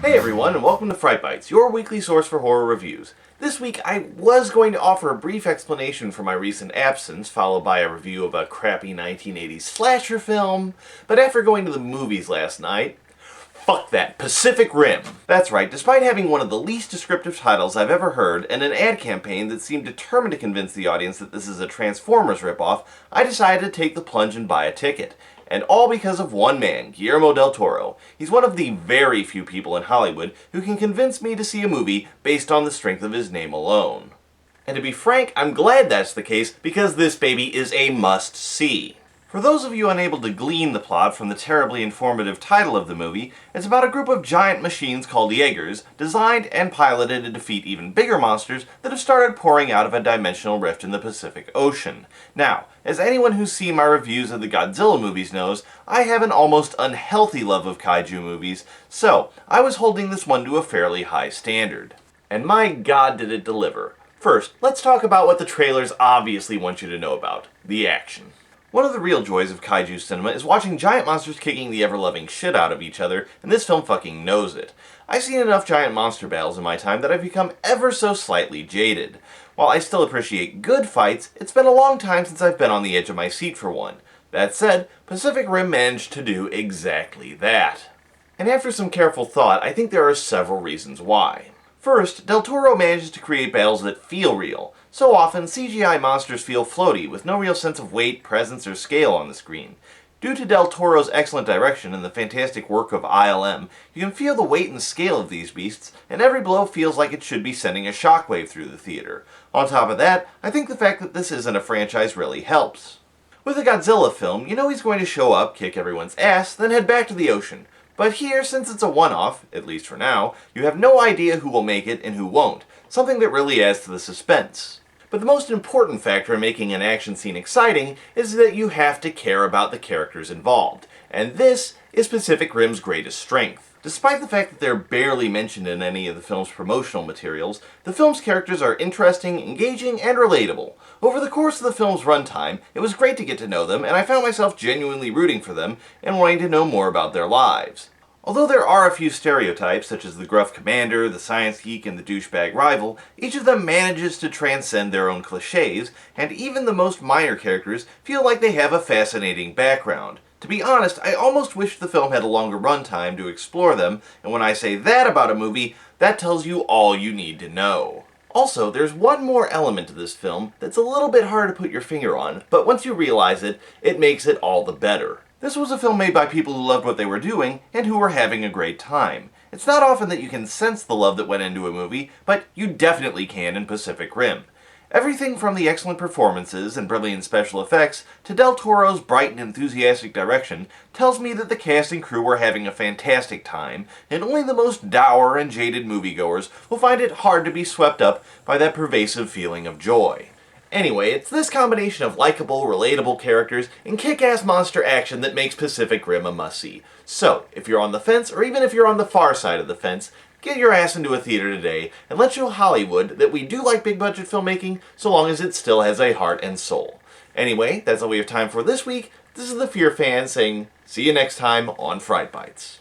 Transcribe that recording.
Hey everyone, and welcome to Fright Bites, your weekly source for horror reviews. This week I was going to offer a brief explanation for my recent absence, followed by a review of a crappy 1980s slasher film, but after going to the movies last night, fuck that, Pacific Rim! That's right, despite having one of the least descriptive titles I've ever heard and an ad campaign that seemed determined to convince the audience that this is a Transformers ripoff, I decided to take the plunge and buy a ticket. And all because of one man, Guillermo del Toro. He's one of the very few people in Hollywood who can convince me to see a movie based on the strength of his name alone. And to be frank, I'm glad that's the case because this baby is a must-see. For those of you unable to glean the plot from the terribly informative title of the movie, it's about a group of giant machines called Jaegers, designed and piloted to defeat even bigger monsters that have started pouring out of a dimensional rift in the Pacific Ocean. Now, as anyone who's seen my reviews of the Godzilla movies knows, I have an almost unhealthy love of kaiju movies, so I was holding this one to a fairly high standard. And my god did it deliver. First, let's talk about what the trailers obviously want you to know about: the action. One of the real joys of kaiju cinema is watching giant monsters kicking the ever-loving shit out of each other, and this film fucking knows it. I've seen enough giant monster battles in my time that I've become ever so slightly jaded. While I still appreciate good fights, it's been a long time since I've been on the edge of my seat for one. That said, Pacific Rim managed to do exactly that. And after some careful thought, I think there are several reasons why. First, Del Toro manages to create battles that feel real. So often, CGI monsters feel floaty, with no real sense of weight, presence, or scale on the screen. Due to Del Toro's excellent direction and the fantastic work of ILM, you can feel the weight and scale of these beasts, and every blow feels like it should be sending a shockwave through the theater. On top of that, I think the fact that this isn't a franchise really helps. With a Godzilla film, you know he's going to show up, kick everyone's ass, then head back to the ocean. But here, since it's a one-off, at least for now, you have no idea who will make it and who won't, something that really adds to the suspense. But the most important factor in making an action scene exciting is that you have to care about the characters involved, and this is Pacific Rim's greatest strength. Despite the fact that they're barely mentioned in any of the film's promotional materials, the film's characters are interesting, engaging, and relatable. Over the course of the film's runtime, it was great to get to know them, and I found myself genuinely rooting for them and wanting to know more about their lives. Although there are a few stereotypes, such as the gruff commander, the science geek, and the douchebag rival, each of them manages to transcend their own cliches, and even the most minor characters feel like they have a fascinating background. To be honest, I almost wish the film had a longer runtime to explore them, and when I say that about a movie, that tells you all you need to know. Also, there's one more element to this film that's a little bit hard to put your finger on, but once you realize it, it makes it all the better. This was a film made by people who loved what they were doing and who were having a great time. It's not often that you can sense the love that went into a movie, but you definitely can in Pacific Rim. Everything from the excellent performances and brilliant special effects to Del Toro's bright and enthusiastic direction tells me that the cast and crew were having a fantastic time, and only the most dour and jaded moviegoers will find it hard to be swept up by that pervasive feeling of joy. Anyway, it's this combination of likable, relatable characters and kick-ass monster action that makes Pacific Rim a must-see. So, if you're on the fence, or even if you're on the far side of the fence, get your ass into a theater today and let's show Hollywood that we do like big-budget filmmaking so long as it still has a heart and soul. Anyway, that's all we have time for this week. This is the Fear Fan saying, see you next time on Fright Bites.